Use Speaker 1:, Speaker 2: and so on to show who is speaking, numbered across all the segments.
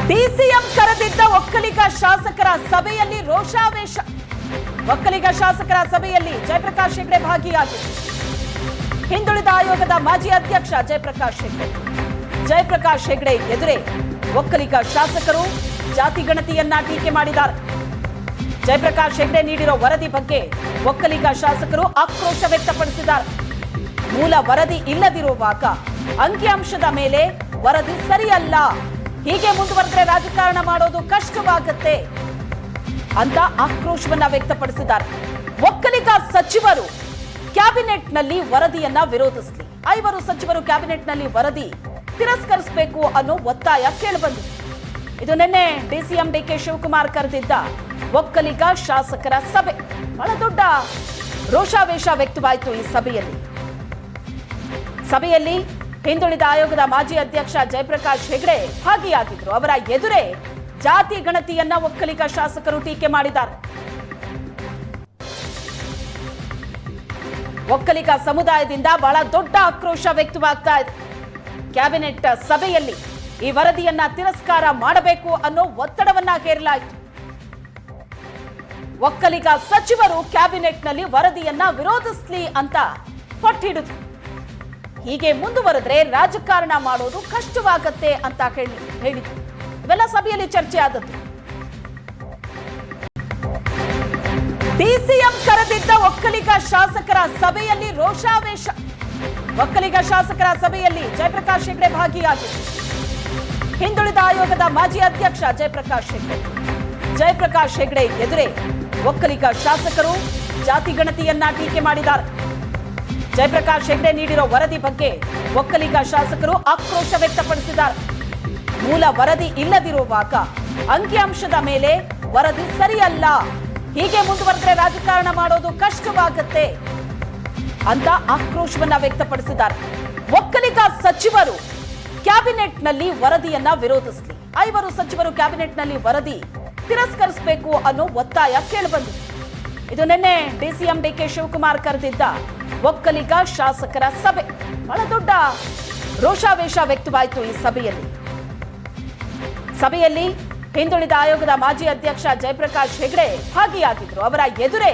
Speaker 1: DCM ಕರೆದಿದ್ದ ಒಕ್ಕಲಿಗ ಶಾಸಕರ ಸಭೆಯಲ್ಲಿ ರೋಷಾವೇಶ. ಒಕ್ಕಲಿಗ ಶಾಸಕರ ಸಭೆಯಲ್ಲಿ ಜಯಪ್ರಕಾಶ್ ಹೆಗ್ಡೆ ಭಾಗಿಯಾಗಿದ್ದರು. ಹಿಂದುಳಿದ ಆಯೋಗದ ಮಾಜಿ ಅಧ್ಯಕ್ಷ ಜಯಪ್ರಕಾಶ್ ಹೆಗ್ಡೆ ಎದುರೇ ಒಕ್ಕಲಿಗ ಶಾಸಕರು ಜಾತಿ ಗಣತಿಯನ್ನ ಟೀಕೆ ಮಾಡಿದ್ದಾರೆ. ಜಯಪ್ರಕಾಶ್ ಹೆಗ್ಡೆ ನೀಡಿರೋ ವರದಿ ಬಗ್ಗೆ ಒಕ್ಕಲಿಗ ಶಾಸಕರು ಆಕ್ರೋಶ ವ್ಯಕ್ತಪಡಿಸಿದ್ದಾರೆ. ಮೂಲ ವರದಿ ಇಲ್ಲದಿರುವಾಗ ಅಂಕಿಅಂಶದ ಮೇಲೆ ವರದಿ ಸರಿಯಲ್ಲ, ಹೀಗೆ ಮುಂದುವರೆದರೆ ರಾಜಕಾರಣ ಮಾಡೋದು ಕಷ್ಟವಾಗುತ್ತೆ ಅಂತ ಆಕ್ರೋಶವನ್ನ ವ್ಯಕ್ತಪಡಿಸಿದ್ದಾರೆ. ಒಕ್ಕಲಿಗ ಸಚಿವರು ಕ್ಯಾಬಿನೆಟ್ನಲ್ಲಿ ವರದಿಯನ್ನ ವಿರೋಧಿಸಲಿ, 5 ಸಚಿವರು ಕ್ಯಾಬಿನೆಟ್ನಲ್ಲಿ ವರದಿ ತಿರಸ್ಕರಿಸಬೇಕು ಅನ್ನೋ ಒತ್ತಾಯ ಕೇಳಿಬಂದಿದೆ. ಇದು ನಿನ್ನೆ ಡಿಸಿಎಂ ಡಿಕೆ ಶಿವಕುಮಾರ್ ಕರೆದಿದ್ದ ಒಕ್ಕಲಿಗ ಶಾಸಕರ ಸಭೆ. ಬಹಳ ದೊಡ್ಡ ರೋಷಾವೇಶ ವ್ಯಕ್ತವಾಯಿತು ಈ ಸಭೆಯಲ್ಲಿ ಹಿಂದುಳಿದ ಆಯೋಗದ ಮಾಜಿ ಅಧ್ಯಕ್ಷ ಜಯಪ್ರಕಾಶ್ ಹೆಗ್ಡೆ ಭಾಗಿಯಾಗಿದ್ರು. ಅವರ ಎದುರೇ ಜಾತಿ ಗಣತಿಯನ್ನ ಒಕ್ಕಲಿಗ ಶಾಸಕರು ಟೀಕೆ ಮಾಡಿದ್ದಾರೆ. ಒಕ್ಕಲಿಗ ಸಮುದಾಯದಿಂದ ಬಹಳ ದೊಡ್ಡ ಆಕ್ರೋಶ ವ್ಯಕ್ತವಾಗ್ತಾ ಇದೆ. ಕ್ಯಾಬಿನೆಟ್ ಸಭೆಯಲ್ಲಿ ಈ ವರದಿಯನ್ನ ತಿರಸ್ಕಾರ ಮಾಡಬೇಕು ಅನ್ನೋ ಒತ್ತಡವನ್ನ ಹೇರಲಾಯಿತು. ಒಕ್ಕಲಿಗ ಸಚಿವರು ಕ್ಯಾಬಿನೆಟ್ನಲ್ಲಿ ವರದಿಯನ್ನ ವಿರೋಧಿಸಲಿ ಅಂತ ಪಟ್ಟಿಡಿದ್ರು. ಹೀಗೆ ಮುಂದುವರೆದ್ರೆ ರಾಜಕಾರಣ ಮಾಡೋದು ಕಷ್ಟವಾಗತ್ತೆ ಅಂತ ಹೇಳಿದ್ರು. ಇವೆಲ್ಲ ಸಭೆಯಲ್ಲಿ ಚರ್ಚೆ ಆದದ್ದು. ಡಿಸಿಎಂ ಕರೆದಿದ್ದ ಒಕ್ಕಲಿಗ ಶಾಸಕರ ಸಭೆಯಲ್ಲಿ ರೋಷಾವೇಶ. ಒಕ್ಕಲಿಗ ಶಾಸಕರ ಸಭೆಯಲ್ಲಿ ಜಯಪ್ರಕಾಶ್ ಹೆಗ್ಡೆ ಭಾಗಿಯಾಗಿದ್ದರು. ಹಿಂದುಳಿದ ಆಯೋಗದ ಮಾಜಿ ಅಧ್ಯಕ್ಷ ಜಯಪ್ರಕಾಶ್ ಹೆಗ್ಡೆ ಎದುರೇ ಒಕ್ಕಲಿಗ ಶಾಸಕರು ಜಾತಿ ಗಣತಿಯನ್ನ ಟೀಕೆ ಮಾಡಿದ್ದಾರೆ. ಜಯಪ್ರಕಾಶ್ ಹೆಗ್ಡೆ ನೀಡಿರೋ ವರದಿ ಬಗ್ಗೆ ಒಕ್ಕಲಿಗ ಶಾಸಕರು ಆಕ್ರೋಶ ವ್ಯಕ್ತಪಡಿಸಿದ್ದಾರೆ. ಮೂಲ ವರದಿ ಇಲ್ಲದಿರುವಾಗ ಅಂಕಿಅಂಶದ ಮೇಲೆ ವರದಿ ಸರಿಯಲ್ಲ, ಹೀಗೆ ಮುಂದುವರೆದರೆ ರಾಜಕಾರಣ ಮಾಡೋದು ಕಷ್ಟವಾಗುತ್ತೆ ಅಂತ ಆಕ್ರೋಶವನ್ನ ವ್ಯಕ್ತಪಡಿಸಿದ್ದಾರೆ. ಒಕ್ಕಲಿಗ ಸಚಿವರು ಕ್ಯಾಬಿನೆಟ್ನಲ್ಲಿ ವರದಿಯನ್ನ ವಿರೋಧಿಸಲಿ, 5 ಸಚಿವರು ಕ್ಯಾಬಿನೆಟ್ನಲ್ಲಿ ವರದಿ ತಿರಸ್ಕರಿಸಬೇಕು ಅನ್ನೋ ಒತ್ತಾಯ ಕೇಳಿಬಂದಿದೆ. ಇದು ನಿನ್ನೆ ಡಿಸಿಎಂ ಡಿಕೆ ಶಿವಕುಮಾರ್ ಕರೆದಿದ್ದ ಒಕ್ಕಲಿಗ ಶಾಸಕರ ಸಭೆ. ಬಹಳ ದೊಡ್ಡ ರೋಷಾವೇಶ ವ್ಯಕ್ತವಾಯಿತು ಈ ಸಭೆಯಲ್ಲಿ ಹಿಂದುಳಿದ ಆಯೋಗದ ಮಾಜಿ ಅಧ್ಯಕ್ಷ ಜಯಪ್ರಕಾಶ್ ಹೆಗ್ಡೆ ಭಾಗಿಯಾಗಿದ್ರು. ಅವರ ಎದುರೇ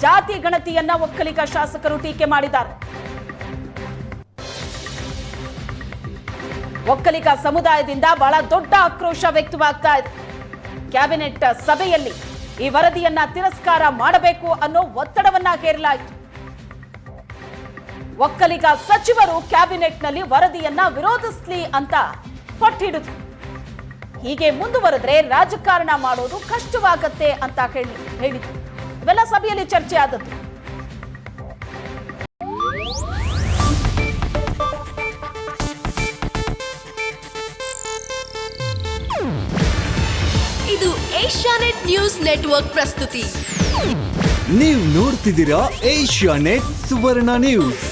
Speaker 1: ಜಾತಿ ಗಣತಿಯನ್ನ ಒಕ್ಕಲಿಗ ಶಾಸಕರು ಟೀಕೆ ಮಾಡಿದ್ದಾರೆ. ಒಕ್ಕಲಿಗ ಸಮುದಾಯದಿಂದ ಬಹಳ ದೊಡ್ಡ ಆಕ್ರೋಶ ವ್ಯಕ್ತವಾಗ್ತಾ ಇದೆ. ಕ್ಯಾಬಿನೆಟ್ ಸಭೆಯಲ್ಲಿ ಈ ವರದಿಯನ್ನ ತಿರಸ್ಕಾರ ಮಾಡಬೇಕು ಅನ್ನೋ ಒತ್ತಡವನ್ನ ಹೇರಲಾಯಿತು. ಒಕ್ಕಲಿಗ ಸಚಿವರು ಕ್ಯಾಬಿನೆಟ್ನಲ್ಲಿ ವರದಿಯನ್ನ ವಿರೋಧಿಸಲಿ ಅಂತ ಪಟ್ಟಿಡಿದ್ರು. ಹೀಗೆ ಮುಂದುವರೆದ್ರೆ ರಾಜಕಾರಣ ಮಾಡೋದು ಕಷ್ಟವಾಗತ್ತೆ ಅಂತ ಹೇಳಿದ್ರು. ಇವೆಲ್ಲ ಸಭೆಯಲ್ಲಿ ಚರ್ಚೆ ಆದದ್ದು.
Speaker 2: ಇದು ಏಷ್ಯಾನೆಟ್ ನ್ಯೂಸ್ ನೆಟ್ವರ್ಕ್ ಪ್ರಸ್ತುತಿ.
Speaker 3: ನೀವು ನೋಡ್ತಿದ್ದೀರಾ ಏಷ್ಯಾನೆಟ್ ಸುವರ್ಣ ನ್ಯೂಸ್.